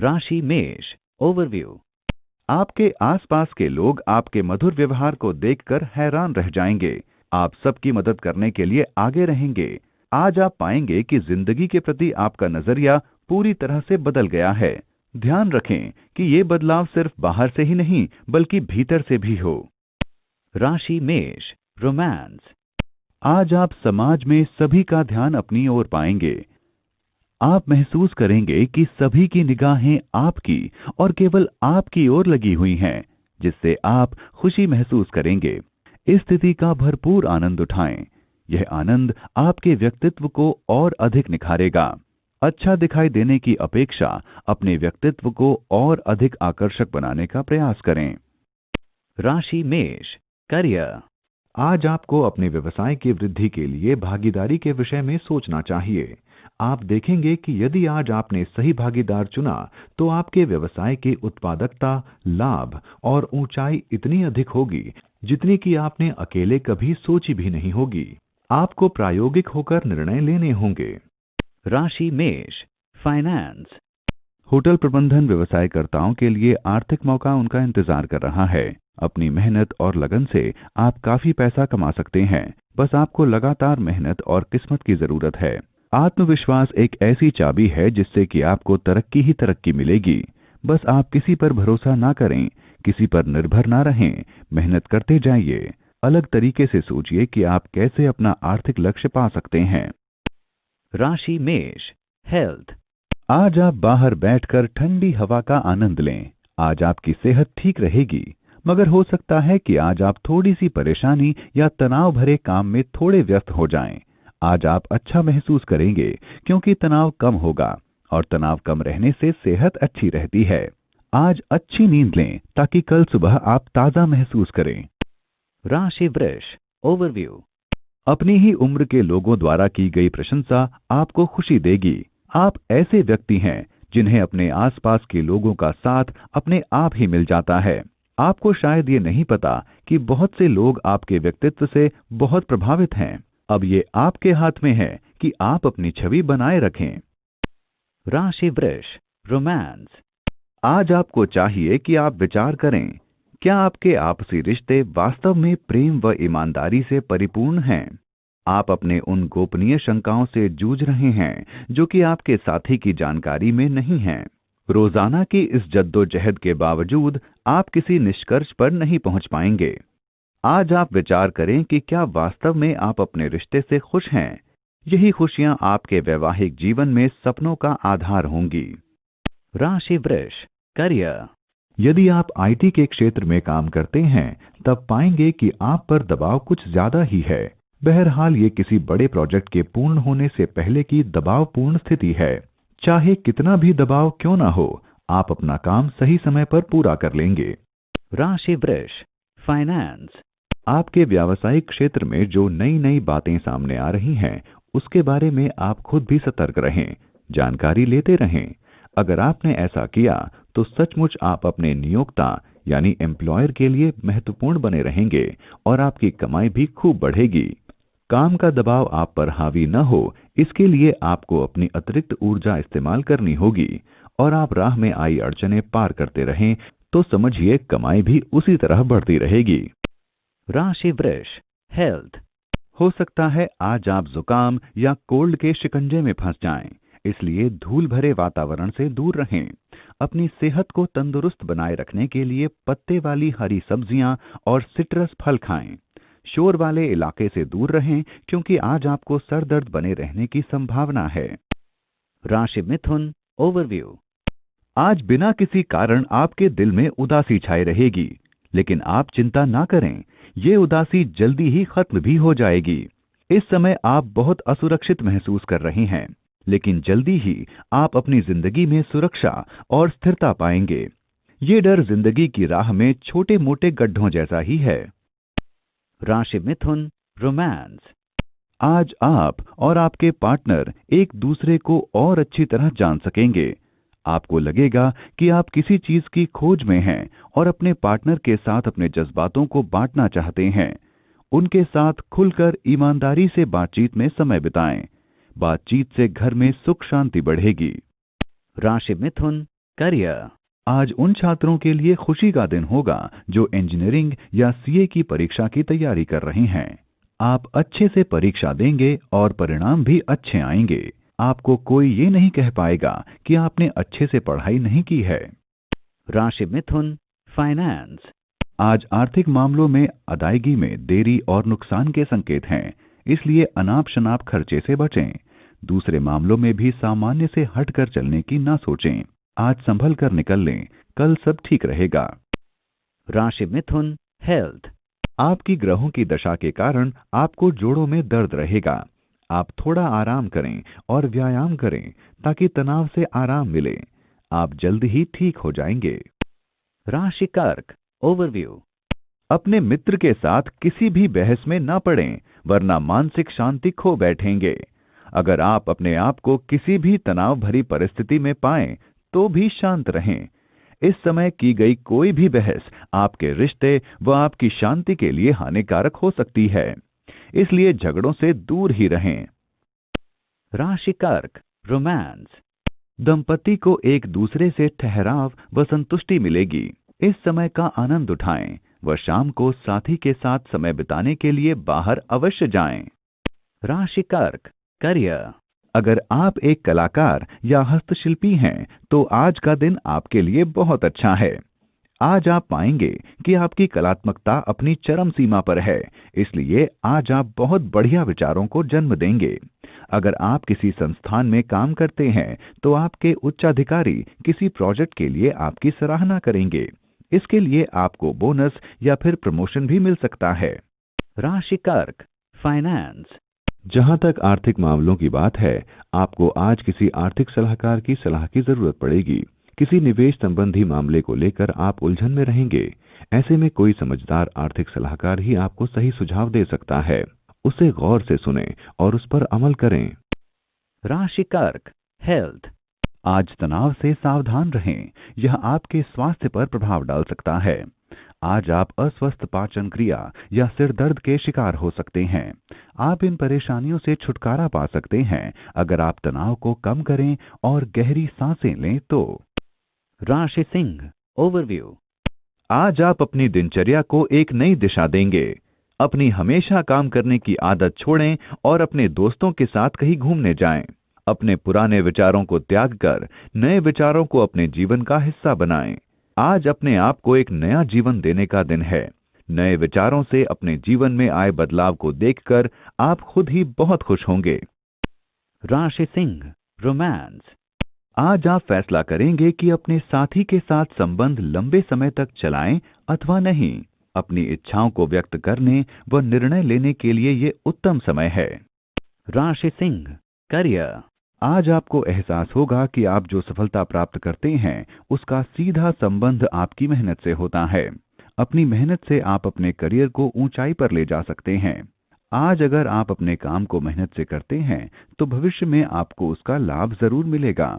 राशि मेष। ओवरव्यू। आपके आसपास के लोग आपके मधुर व्यवहार को देखकर हैरान रह जाएंगे। आप सबकी मदद करने के लिए आगे रहेंगे। आज आप पाएंगे कि जिंदगी के प्रति आपका नजरिया पूरी तरह से बदल गया है। ध्यान रखें कि ये बदलाव सिर्फ बाहर से ही नहीं बल्कि भीतर से भी हो। राशि मेष। रोमांस। आज आप समाज में सभी का ध्यान अपनी ओर पाएंगे। आप महसूस करेंगे कि सभी की निगाहें आपकी और केवल आपकी ओर लगी हुई हैं, जिससे आप खुशी महसूस करेंगे। इस स्थिति का भरपूर आनंद उठाएं। यह आनंद आपके व्यक्तित्व को और अधिक निखारेगा। अच्छा दिखाई देने की अपेक्षा अपने व्यक्तित्व को और अधिक आकर्षक बनाने का प्रयास करें। राशि मेष। करियर। आज आपको अपने व्यवसाय की वृद्धि के लिए भागीदारी के विषय में सोचना चाहिए। आप देखेंगे कि यदि आज आपने सही भागीदार चुना तो आपके व्यवसाय की उत्पादकता, लाभ और ऊंचाई इतनी अधिक होगी जितनी कि आपने अकेले कभी सोची भी नहीं होगी। आपको प्रायोगिक होकर निर्णय लेने होंगे। राशि मेष। फाइनेंस। होटल प्रबंधन व्यवसायकर्ताओं के लिए आर्थिक मौका उनका इंतजार कर रहा है। अपनी मेहनत और लगन से आप काफी पैसा कमा सकते हैं। बस आपको लगातार मेहनत और किस्मत की जरूरत है। आत्मविश्वास एक ऐसी चाबी है जिससे कि आपको तरक्की ही तरक्की मिलेगी। बस आप किसी पर भरोसा ना करें, किसी पर निर्भर ना रहें, मेहनत करते जाइए। अलग तरीके से सोचिए कि आप कैसे अपना आर्थिक लक्ष्य पा सकते हैं। राशि मेष। हेल्थ। आज आप बाहर बैठकर ठंडी हवा का आनंद लें। आज आपकी सेहत ठीक रहेगी, मगर हो सकता है कि आज आप थोड़ी सी परेशानी या तनाव भरे काम में थोड़े व्यस्त हो जाएं। आज आप अच्छा महसूस करेंगे क्योंकि तनाव कम होगा और तनाव कम रहने से सेहत अच्छी रहती है। आज अच्छी नींद लें ताकि कल सुबह आप ताजा महसूस करें। राशि वृष। ओवरव्यू। अपनी ही उम्र के लोगों द्वारा की गई प्रशंसा आपको खुशी देगी। आप ऐसे व्यक्ति हैं जिन्हें अपने आसपास के लोगों का साथ अपने आप ही मिल जाता है। आपको शायद ये नहीं पता कि बहुत से लोग आपके व्यक्तित्व से बहुत प्रभावित हैं। अब ये आपके हाथ में है कि आप अपनी छवि बनाए रखें। राशि वृष। रोमांस। आज आपको चाहिए कि आप विचार करें, क्या आपके आपसी रिश्ते वास्तव में प्रेम व ईमानदारी से परिपूर्ण हैं? आप अपने उन गोपनीय शंकाओं से जूझ रहे हैं जो कि आपके साथी की जानकारी में नहीं हैं। रोजाना की इस जद्दोजहद के बावजूद आप किसी निष्कर्ष पर नहीं पहुंच पाएंगे। आज आप विचार करें कि क्या वास्तव में आप अपने रिश्ते से खुश हैं। यही खुशियां आपके वैवाहिक जीवन में सपनों का आधार होंगी। राशि वृष। करियर। यदि आप आईटी के क्षेत्र में काम करते हैं तब पाएंगे कि आप पर दबाव कुछ ज्यादा ही है। बहरहाल ये किसी बड़े प्रोजेक्ट के पूर्ण होने से पहले की दबावपूर्ण स्थिति है। चाहे कितना भी दबाव क्यों ना हो, आप अपना काम सही समय पर पूरा कर लेंगे। राशि वृष। फाइनेंस। आपके व्यावसायिक क्षेत्र में जो नई नई बातें सामने आ रही हैं, उसके बारे में आप खुद भी सतर्क रहें, जानकारी लेते रहें। अगर आपने ऐसा किया तो सचमुच आप अपने नियोक्ता यानी एम्प्लॉयर के लिए महत्वपूर्ण बने रहेंगे और आपकी कमाई भी खूब बढ़ेगी। काम का दबाव आप पर हावी न हो, इसके लिए आपको अपनी अतिरिक्त ऊर्जा इस्तेमाल करनी होगी और आप राह में आई अड़चनें पार करते रहें तो समझिए कमाई भी उसी तरह बढ़ती रहेगी। राशि वृष। हेल्थ। हो सकता है आज आप जुकाम या कोल्ड के शिकंजे में फंस जाएं, इसलिए धूल भरे वातावरण से दूर रहें। अपनी सेहत को तंदुरुस्त बनाए रखने के लिए पत्ते वाली हरी सब्जियां और सिट्रस फल खाएं। शोर वाले इलाके से दूर रहें क्योंकि आज आपको सर दर्द बने रहने की संभावना है। राशि मिथुन। ओवरव्यू। आज बिना किसी कारण आपके दिल में उदासी छाई रहेगी, लेकिन आप चिंता ना करें, ये उदासी जल्दी ही खत्म भी हो जाएगी। इस समय आप बहुत असुरक्षित महसूस कर रहे हैं, लेकिन जल्दी ही आप अपनी जिंदगी में सुरक्षा और स्थिरता पाएंगे। ये डर जिंदगी की राह में छोटे मोटे गड्ढों जैसा ही है। राशि मिथुन। रोमांस। आज आप और आपके पार्टनर एक दूसरे को और अच्छी तरह जान सकेंगे। आपको लगेगा कि आप किसी चीज की खोज में हैं और अपने पार्टनर के साथ अपने जज्बातों को बांटना चाहते हैं। उनके साथ खुलकर ईमानदारी से बातचीत में समय बिताएं। बातचीत से घर में सुख शांति बढ़ेगी। राशि मिथुन। करियर। आज उन छात्रों के लिए खुशी का दिन होगा जो इंजीनियरिंग या सीए की परीक्षा की तैयारी कर रहे हैं। आप अच्छे से परीक्षा देंगे और परिणाम भी अच्छे आएंगे। आपको कोई ये नहीं कह पाएगा कि आपने अच्छे से पढ़ाई नहीं की है। राशि मिथुन, फाइनेंस। आज आर्थिक मामलों में अदायगी में देरी और नुकसान के संकेत हैं, इसलिए अनाप शनाप खर्चे से बचें। दूसरे मामलों में भी सामान्य से हटकर चलने की ना सोचें। आज संभल कर निकल लें, कल सब ठीक रहेगा। राशि मिथुन, हेल्थ। आपकी ग्रहों की दशा के कारण आपको जोड़ों में दर्द रहेगा। आप थोड़ा आराम करें और व्यायाम करें ताकि तनाव से आराम मिले। आप जल्द ही ठीक हो जाएंगे। राशि कर्क, ओवरव्यू। अपने मित्र के साथ किसी भी बहस में ना पड़ें, वरना मानसिक शांति खो बैठेंगे। अगर आप अपने आप को किसी भी तनाव भरी परिस्थिति में पाएं, तो भी शांत रहें। इस समय की गई कोई भी बहस आपके रिश्ते व आपकी शांति के लिए हानिकारक हो सकती है, इसलिए झगड़ों से दूर ही रहें। राशि कर्क, रोमांस। दंपति को एक दूसरे से ठहराव व संतुष्टि मिलेगी। इस समय का आनंद उठाएं व शाम को साथी के साथ समय बिताने के लिए बाहर अवश्य जाएं। राशि कर्क, करियर। अगर आप एक कलाकार या हस्तशिल्पी हैं, तो आज का दिन आपके लिए बहुत अच्छा है। आज आप पाएंगे कि आपकी कलात्मकता अपनी चरम सीमा पर है, इसलिए आज आप बहुत बढ़िया विचारों को जन्म देंगे। अगर आप किसी संस्थान में काम करते हैं, तो आपके उच्चाधिकारी किसी प्रोजेक्ट के लिए आपकी सराहना करेंगे। इसके लिए आपको बोनस या फिर प्रमोशन भी मिल सकता है। राशि कर्क, फाइनेंस। जहां तक आर्थिक मामलों की बात है, आपको आज किसी आर्थिक सलाहकार की सलाह की जरूरत पड़ेगी। किसी निवेश संबंधी मामले को लेकर आप उलझन में रहेंगे। ऐसे में कोई समझदार आर्थिक सलाहकार ही आपको सही सुझाव दे सकता है। उसे गौर से सुनें और उस पर अमल करें। राशि कर्क, हेल्थ। आज तनाव से सावधान रहें, यह आपके स्वास्थ्य पर प्रभाव डाल सकता है। आज आप अस्वस्थ पाचन क्रिया या सिर दर्द के शिकार हो सकते हैं। आप इन परेशानियों से छुटकारा पा सकते हैं अगर आप तनाव को कम करें और गहरी सांसें लें तो। राशि सिंह, ओवरव्यू। आज आप अपनी दिनचर्या को एक नई दिशा देंगे। अपनी हमेशा काम करने की आदत छोड़ें और अपने दोस्तों के साथ कहीं घूमने जाएं। अपने पुराने विचारों को त्याग कर नए विचारों को अपने जीवन का हिस्सा बनाएं। आज अपने आप को एक नया जीवन देने का दिन है। नए विचारों से अपने जीवन में आए बदलाव को देखकर आप खुद ही बहुत खुश होंगे। राशि सिंह, रोमांस। आज आप फैसला करेंगे कि अपने साथी के साथ संबंध लंबे समय तक चलाएं अथवा नहीं। अपनी इच्छाओं को व्यक्त करने व निर्णय लेने के लिए ये उत्तम समय है। राशि सिंह, करियर। आज आपको एहसास होगा कि आप जो सफलता प्राप्त करते हैं, उसका सीधा संबंध आपकी मेहनत से होता है। अपनी मेहनत से आप अपने करियर को ऊंचाई पर ले जा सकते हैं। आज अगर आप अपने काम को मेहनत से करते हैं, तो भविष्य में आपको उसका लाभ जरूर मिलेगा।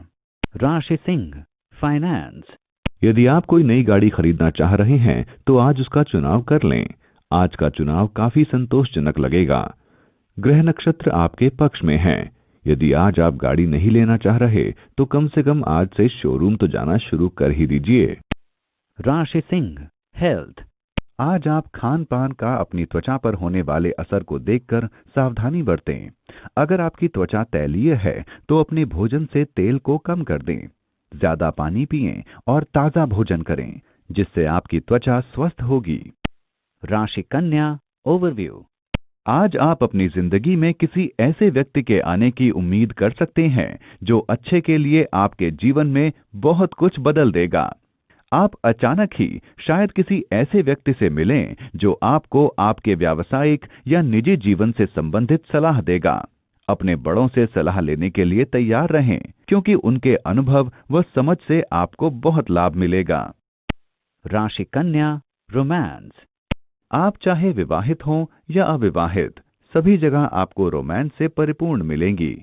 राशि सिंह, फाइनेंस। यदि आप कोई नई गाड़ी खरीदना चाह रहे हैं, तो आज उसका चुनाव कर लें। आज का चुनाव काफी संतोषजनक लगेगा। ग्रह नक्षत्र आपके पक्ष में हैं। यदि आज आप गाड़ी नहीं लेना चाह रहे, तो कम से कम आज से शोरूम तो जाना शुरू कर ही दीजिए। राशि सिंह, हेल्थ। आज आप खान पान का अपनी त्वचा पर होने वाले असर को देखकर सावधानी बरतें। अगर आपकी त्वचा तैलीय है, तो अपने भोजन से तेल को कम कर दें। ज्यादा पानी पिएं और ताजा भोजन करें, जिससे आपकी त्वचा स्वस्थ होगी। राशि कन्या, ओवरव्यू। आज आप अपनी जिंदगी में किसी ऐसे व्यक्ति के आने की उम्मीद कर सकते हैं, जो अच्छे के लिए आपके जीवन में बहुत कुछ बदल देगा। आप अचानक ही शायद किसी ऐसे व्यक्ति से मिलें, जो आपको आपके व्यावसायिक या निजी जीवन से संबंधित सलाह देगा। अपने बड़ों से सलाह लेने के लिए तैयार रहें, क्योंकि उनके अनुभव व समझ से आपको बहुत लाभ मिलेगा। राशि कन्या, रोमांस। आप चाहे विवाहित हों या अविवाहित, सभी जगह आपको रोमांस से परिपूर्ण मिलेंगी।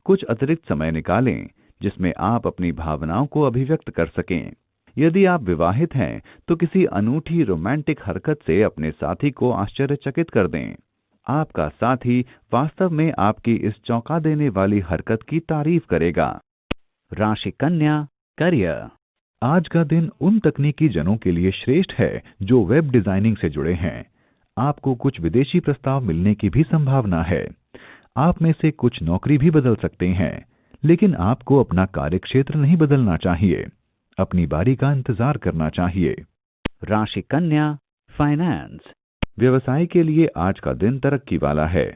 कुछ अतिरिक्त समय निकालें, जिसमें आप अपनी भावनाओं को अभिव्यक्त कर सकें। यदि आप विवाहित हैं, तो किसी अनूठी रोमांटिक हरकत से अपने साथी को आश्चर्यचकित कर दें। आपका साथी वास्तव में आपकी इस चौंका देने वाली हरकत की तारीफ करेगा। राशि कन्या, करियर। आज का दिन उन तकनीकी जनों के लिए श्रेष्ठ है जो वेब डिजाइनिंग से जुड़े हैं। आपको कुछ विदेशी प्रस्ताव मिलने की भी संभावना है। आप में से कुछ नौकरी भी बदल सकते हैं, लेकिन आपको अपना कार्यक्षेत्र नहीं बदलना चाहिए। अपनी बारी का इंतजार करना चाहिए। राशि कन्या, फाइनेंस। व्यवसाय के लिए आज का दिन तरक्की वाला है।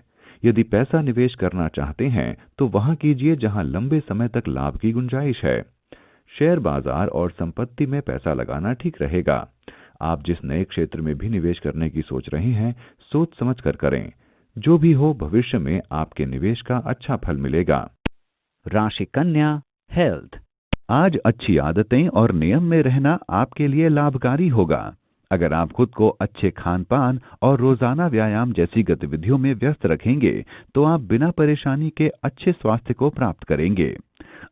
यदि पैसा निवेश करना चाहते हैं तो वहां कीजिए जहां लंबे समय तक लाभ की गुंजाइश है। शेयर बाजार और संपत्ति में पैसा लगाना ठीक रहेगा। आप जिस नए क्षेत्र में भी निवेश करने की सोच रहे हैं, सोच समझ कर करें। जो भी हो, भविष्य में आपके निवेश का अच्छा फल मिलेगा। राशि कन्या, हेल्थ। आज अच्छी आदतें और नियम में रहना आपके लिए लाभकारी होगा। अगर आप खुद को अच्छे खान पान और रोजाना व्यायाम जैसी गतिविधियों में व्यस्त रखेंगे तो आप बिना परेशानी के अच्छे स्वास्थ्य को प्राप्त करेंगे।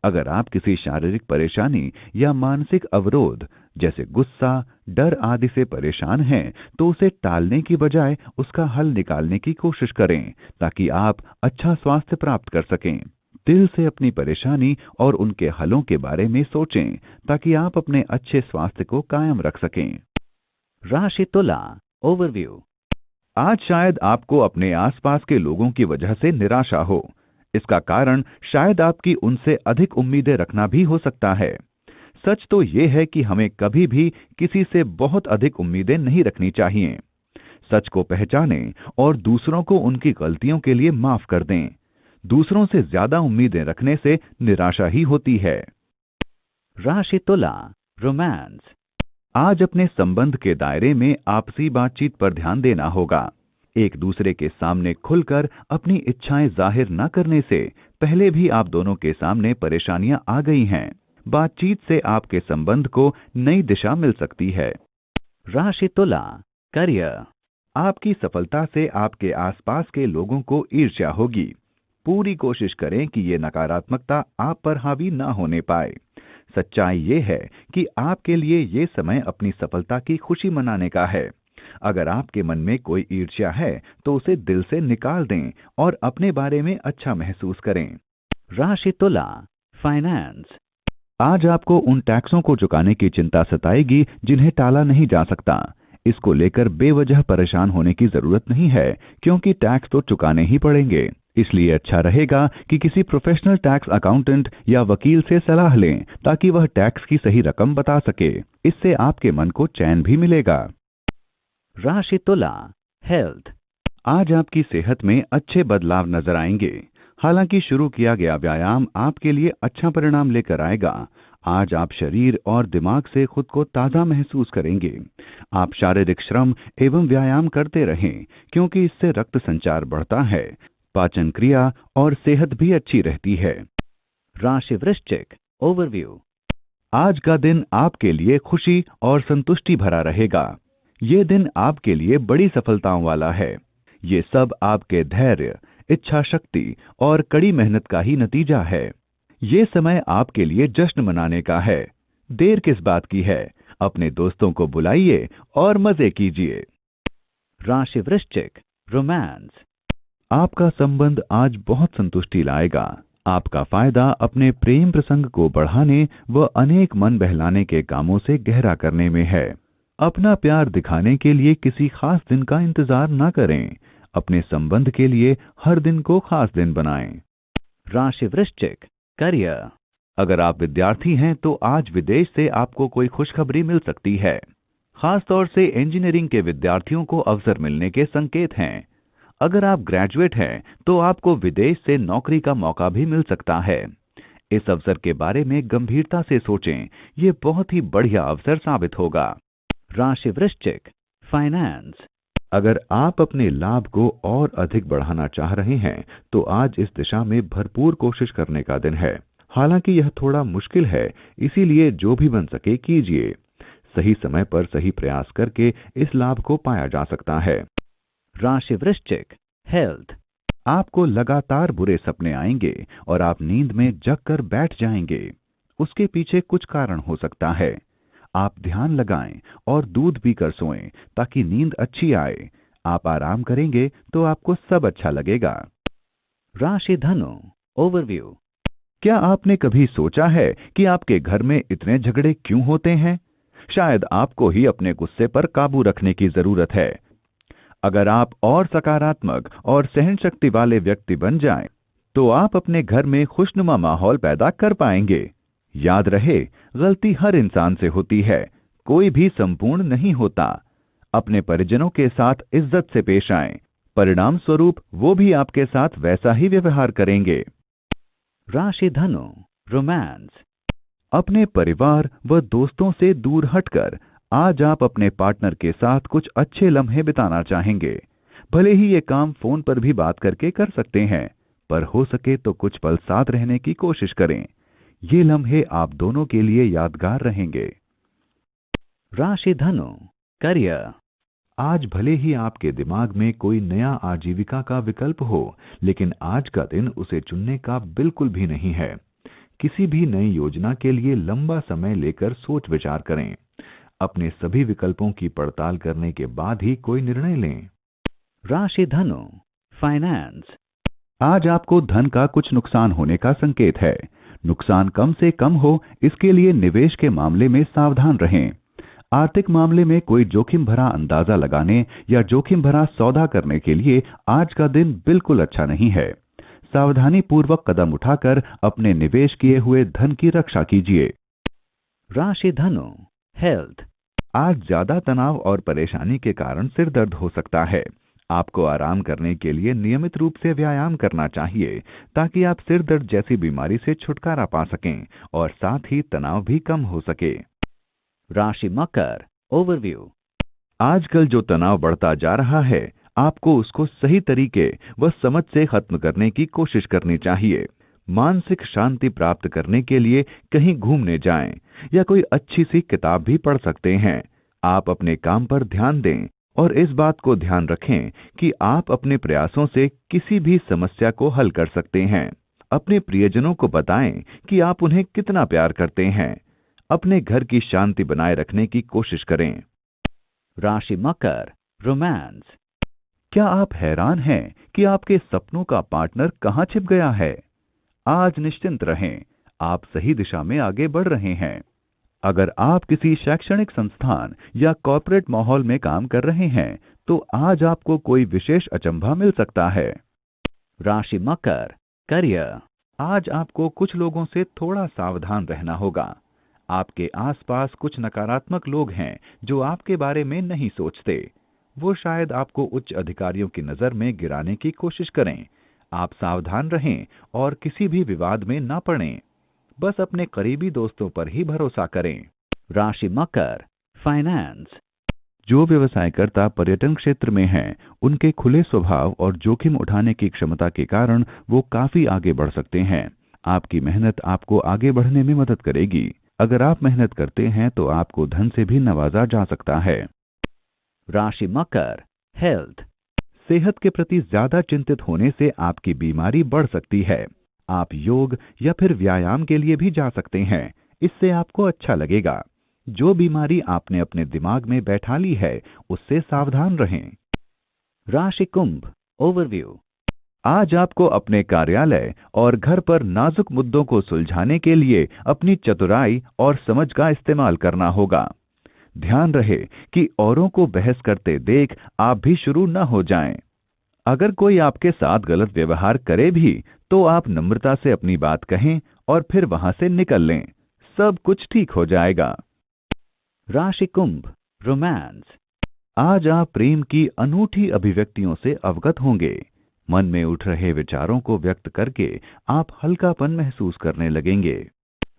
अगर आप किसी शारीरिक परेशानी या मानसिक अवरोध जैसे गुस्सा, डर आदि से परेशान हैं, तो उसे टालने की बजाय उसका हल निकालने की कोशिश करें ताकि आप अच्छा स्वास्थ्य प्राप्त कर सकें। दिल से अपनी परेशानी और उनके हलों के बारे में सोचें ताकि आप अपने अच्छे स्वास्थ्य को कायम रख सकें। राशि तुला, ओवरव्यू। आज शायद आपको अपने आसपास के लोगों की वजह से निराशा हो। इसका कारण शायद आपकी उनसे अधिक उम्मीदें रखना भी हो सकता है। सच तो ये है कि हमें कभी भी किसी से बहुत अधिक उम्मीदें नहीं रखनी चाहिए। सच को पहचानें और दूसरों को उनकी गलतियों के लिए माफ कर दें। दूसरों से ज्यादा उम्मीदें रखने से निराशा ही होती है। राशि तुला, रोमांस। आज अपने संबंध के दायरे में आपसी बातचीत पर ध्यान देना होगा। एक दूसरे के सामने खुलकर अपनी इच्छाएं जाहिर न करने से पहले भी आप दोनों के सामने परेशानियां आ गई हैं। बातचीत से आपके संबंध को नई दिशा मिल सकती है। राशि तुला, करियर। आपकी सफलता से आपके आसपास के लोगों को ईर्ष्या होगी। पूरी कोशिश करें कि ये नकारात्मकता आप पर हावी न होने पाए। सच्चाई ये है कि आपके लिए ये समय अपनी सफलता की खुशी मनाने का है। अगर आपके मन में कोई ईर्ष्या है तो उसे दिल से निकाल दें और अपने बारे में अच्छा महसूस करें। राशि तुला, फाइनेंस। आज आपको उन टैक्सों को चुकाने की चिंता सताएगी जिन्हें टाला नहीं जा सकता। इसको लेकर बेवजह परेशान होने की जरूरत नहीं है, क्योंकि टैक्स तो चुकाने ही पड़ेंगे। इसलिए अच्छा रहेगा कि किसी प्रोफेशनल टैक्स अकाउंटेंट या वकील से सलाह लें ताकि वह टैक्स की सही रकम बता सके। इससे आपके मन को चैन भी मिलेगा। राशि तुला, हेल्थ। आज आपकी सेहत में अच्छे बदलाव नजर आएंगे। हालांकि शुरू किया गया व्यायाम आपके लिए अच्छा परिणाम लेकर आएगा। आज आप शरीर और दिमाग से खुद को ताजा महसूस करेंगे। आप शारीरिक श्रम एवं व्यायाम करते रहें, क्योंकि इससे रक्त संचार बढ़ता है, पाचन क्रिया और सेहत भी अच्छी रहती है। राशि वृश्चिक, ओवरव्यू। आज का दिन आपके लिए खुशी और संतुष्टि भरा रहेगा। ये दिन आपके लिए बड़ी सफलताओं वाला है। ये सब आपके धैर्य, इच्छा शक्ति और कड़ी मेहनत का ही नतीजा है। ये समय आपके लिए जश्न मनाने का है। देर किस बात की है, अपने दोस्तों को बुलाइए और मजे कीजिए। राशि वृश्चिक, रोमांस। आपका संबंध आज बहुत संतुष्टि लाएगा। आपका फायदा अपने प्रेम प्रसंग को बढ़ाने व अनेक मन बहलाने के कामों से गहरा करने में है। अपना प्यार दिखाने के लिए किसी खास दिन का इंतजार न करें। अपने संबंध के लिए हर दिन को खास दिन बनाएं। राशि वृश्चिक, करियर। अगर आप विद्यार्थी हैं तो आज विदेश से आपको कोई खुशखबरी मिल सकती है। खासतौर से इंजीनियरिंग के विद्यार्थियों को अवसर मिलने के संकेत हैं। अगर आप ग्रेजुएट हैं तो आपको विदेश से नौकरी का मौका भी मिल सकता है। इस अवसर के बारे में गंभीरता से सोचें, ये बहुत ही बढ़िया अवसर साबित होगा। राशि वृश्चिक, फाइनेंस। अगर आप अपने लाभ को और अधिक बढ़ाना चाह रहे हैं तो आज इस दिशा में भरपूर कोशिश करने का दिन है। हालांकि यह थोड़ा मुश्किल है, इसीलिए जो भी बन सके कीजिए। सही समय पर सही प्रयास करके इस लाभ को पाया जा सकता है। राशि वृश्चिक, हेल्थ। आपको लगातार बुरे सपने आएंगे और आप नींद में जग कर बैठ जाएंगे। उसके पीछे कुछ कारण हो सकता है। आप ध्यान लगाएं और दूध पीकर सोएं ताकि नींद अच्छी आए। आप आराम करेंगे तो आपको सब अच्छा लगेगा। राशि धनु, ओवरव्यू। क्या आपने कभी सोचा है कि आपके घर में इतने झगड़े क्यों होते हैं? शायद आपको ही अपने गुस्से पर काबू रखने की जरूरत है। अगर आप और सकारात्मक और सहनशक्ति वाले व्यक्ति बन जाएं, तो आप अपने घर में खुशनुमा माहौल पैदा कर पाएंगे। याद रहे, गलती हर इंसान से होती है, कोई भी संपूर्ण नहीं होता। अपने परिजनों के साथ इज्जत से पेश आएं, परिणाम स्वरूप वो भी आपके साथ वैसा ही व्यवहार करेंगे। राशि धनु, रोमांस। अपने परिवार व दोस्तों से दूर हटकर आज आप अपने पार्टनर के साथ कुछ अच्छे लम्हे बिताना चाहेंगे। भले ही ये काम फोन पर भी बात करके कर सकते हैं, पर हो सके तो कुछ पल साथ रहने की कोशिश करें। ये लम्हे आप दोनों के लिए यादगार रहेंगे। राशि धनु, करियर। आज भले ही आपके दिमाग में कोई नया आजीविका का विकल्प हो, लेकिन आज का दिन उसे चुनने का बिल्कुल भी नहीं है। किसी भी नई योजना के लिए लंबा समय लेकर सोच विचार करें। अपने सभी विकल्पों की पड़ताल करने के बाद ही कोई निर्णय लें। राशि धनु, फाइनेंस। आज आपको धन का कुछ नुकसान होने का संकेत है। नुकसान कम से कम हो, इसके लिए निवेश के मामले में सावधान रहें। आर्थिक मामले में कोई जोखिम भरा अंदाजा लगाने या जोखिम भरा सौदा करने के लिए आज का दिन बिल्कुल अच्छा नहीं है। सावधानी पूर्वक कदम उठाकर अपने निवेश किए हुए धन की रक्षा कीजिए। राशि धनु, हेल्थ। आज ज्यादा तनाव और परेशानी के कारण सिर दर्द हो सकता है। आपको आराम करने के लिए नियमित रूप से व्यायाम करना चाहिए, ताकि आप सिर दर्द जैसी बीमारी से छुटकारा पा सकें और साथ ही तनाव भी कम हो सके। राशि मकर, ओवरव्यू। आजकल जो तनाव बढ़ता जा रहा है, आपको उसको सही तरीके व समझ से खत्म करने की कोशिश करनी चाहिए। मानसिक शांति प्राप्त करने के लिए कहीं घूमने जाएं या कोई अच्छी सी किताब भी पढ़ सकते हैं। आप अपने काम पर ध्यान दें और इस बात को ध्यान रखें कि आप अपने प्रयासों से किसी भी समस्या को हल कर सकते हैं। अपने प्रियजनों को बताएं कि आप उन्हें कितना प्यार करते हैं। अपने घर की शांति बनाए रखने की कोशिश करें। राशि मकर, रोमांस। क्या आप हैरान हैं कि आपके सपनों का पार्टनर कहां छिप गया है? आज निश्चिंत रहें, आप सही दिशा में आगे बढ़ रहे हैं। अगर आप किसी शैक्षणिक संस्थान या कॉर्पोरेट माहौल में काम कर रहे हैं, तो आज आपको कोई विशेष अचंभा मिल सकता है। राशि मकर, करियर। आज आपको कुछ लोगों से थोड़ा सावधान रहना होगा। आपके आसपास कुछ नकारात्मक लोग हैं जो आपके बारे में नहीं सोचते। वो शायद आपको उच्च अधिकारियों की नजर में गिराने की कोशिश करें। आप सावधान रहें और किसी भी विवाद में न पड़ें। बस अपने करीबी दोस्तों पर ही भरोसा करें। राशि मकर, फाइनेंस। जो व्यवसायकर्ता पर्यटन क्षेत्र में हैं, उनके खुले स्वभाव और जोखिम उठाने की क्षमता के कारण वो काफी आगे बढ़ सकते हैं। आपकी मेहनत आपको आगे बढ़ने में मदद करेगी। अगर आप मेहनत करते हैं तो आपको धन से भी नवाजा जा सकता है। राशि मकर, हेल्थ। सेहत के प्रति ज्यादा चिंतित होने से आपकी बीमारी बढ़ सकती है। आप योग या फिर व्यायाम के लिए भी जा सकते हैं, इससे आपको अच्छा लगेगा। जो बीमारी आपने अपने दिमाग में बैठा ली है, उससे सावधान रहें। राशि कुंभ, ओवरव्यू। आज आपको अपने कार्यालय और घर पर नाजुक मुद्दों को सुलझाने के लिए अपनी चतुराई और समझ का इस्तेमाल करना होगा। ध्यान रहे कि औरों को बहस करते देख आप भी शुरू न हो जाएं। अगर कोई आपके साथ गलत व्यवहार करे भी, तो आप नम्रता से अपनी बात कहें और फिर वहां से निकल लें। सब कुछ ठीक हो जाएगा। राशि कुंभ, रोमांस। आज आप प्रेम की अनूठी अभिव्यक्तियों से अवगत होंगे। मन में उठ रहे विचारों को व्यक्त करके आप हल्कापन महसूस करने लगेंगे।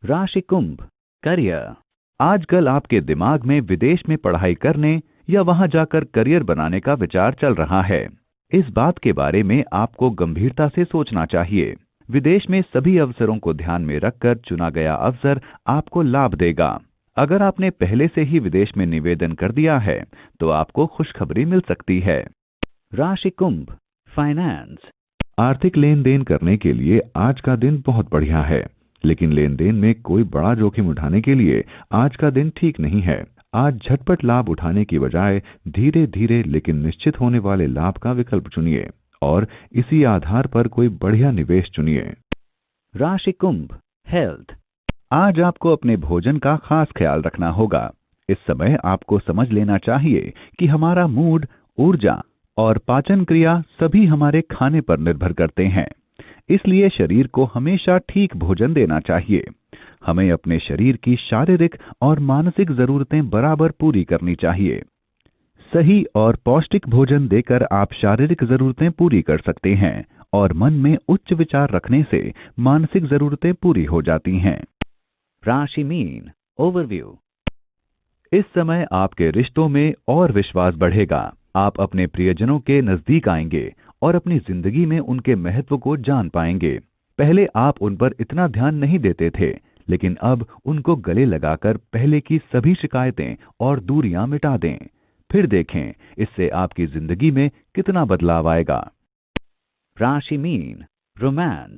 राशि कुंभ, करियर। आजकल आपके दिमाग में विदेश में पढ़ाई करने या वहां जाकर करियर बनाने का विचार चल रहा है। इस बात के बारे में आपको गंभीरता से सोचना चाहिए। विदेश में सभी अवसरों को ध्यान में रखकर चुना गया अवसर आपको लाभ देगा। अगर आपने पहले से ही विदेश में निवेदन कर दिया है, तो आपको खुशखबरी मिल सकती है। राशि कुंभ, फाइनेंस। आर्थिक लेन देन करने के लिए आज का दिन बहुत बढ़िया है, लेकिन लेन देन में कोई बड़ा जोखिम उठाने के लिए आज का दिन ठीक नहीं है। आज झटपट लाभ उठाने की बजाय धीरे धीरे लेकिन निश्चित होने वाले लाभ का विकल्प चुनिए और इसी आधार पर कोई बढ़िया निवेश चुनिए। राशि कुंभ, हेल्थ। आज आपको अपने भोजन का खास ख्याल रखना होगा। इस समय आपको समझ लेना चाहिए कि हमारा मूड, ऊर्जा और पाचन क्रिया सभी हमारे खाने पर निर्भर करते हैं। इसलिए शरीर को हमेशा ठीक भोजन देना चाहिए। हमें अपने शरीर की शारीरिक और मानसिक जरूरतें बराबर पूरी करनी चाहिए। सही और पौष्टिक भोजन देकर आप शारीरिक जरूरतें पूरी कर सकते हैं और मन में उच्च विचार रखने से मानसिक जरूरतें पूरी हो जाती हैं। राशि मीन, ओवरव्यू। इस समय आपके रिश्तों में और विश्वास बढ़ेगा। आप अपने प्रियजनों के नजदीक आएंगे और अपनी जिंदगी में उनके महत्व को जान पाएंगे। पहले आप उन पर इतना ध्यान नहीं देते थे, लेकिन अब उनको गले लगाकर पहले की सभी शिकायतें और दूरियां मिटा दें। फिर देखें इससे आपकी जिंदगी में कितना बदलाव आएगा। राशि मीन, रोमांस।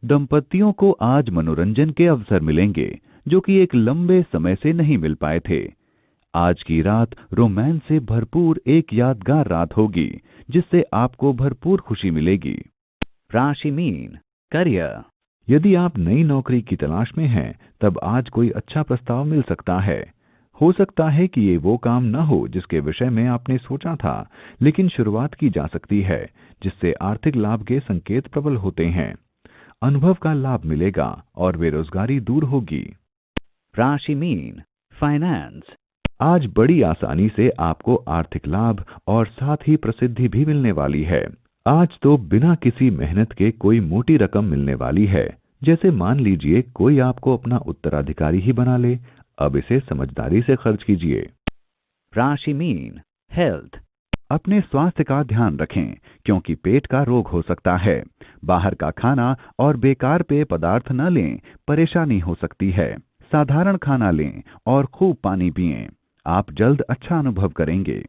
दंपतियों को आज मनोरंजन के अवसर मिलेंगे जो कि एक लंबे समय से नहीं मिल पाए थे। आज की रात रोमांस से भरपूर एक यादगार रात होगी जिससे आपको भरपूर खुशी मिलेगी। राशि मीन, करियर। यदि आप नई नौकरी की तलाश में हैं, तब आज कोई अच्छा प्रस्ताव मिल सकता है। हो सकता है कि ये वो काम न हो जिसके विषय में आपने सोचा था, लेकिन शुरुआत की जा सकती है जिससे आर्थिक लाभ के संकेत प्रबल होते हैं। अनुभव का लाभ मिलेगा और बेरोजगारी दूर होगी। राशि मीन, फाइनेंस। आज बड़ी आसानी से आपको आर्थिक लाभ और साथ ही प्रसिद्धि भी मिलने वाली है। आज तो बिना किसी मेहनत के कोई मोटी रकम मिलने वाली है। जैसे मान लीजिए कोई आपको अपना उत्तराधिकारी ही बना ले। अब इसे समझदारी से खर्च कीजिए। राशि मीन, हेल्थ। अपने स्वास्थ्य का ध्यान रखें क्योंकि पेट का रोग हो सकता है। बाहर का खाना और बेकार पेय पदार्थ न लें, परेशानी हो सकती है। साधारण खाना लें और खूब पानी पिएं। आप जल्द अच्छा अनुभव करेंगे।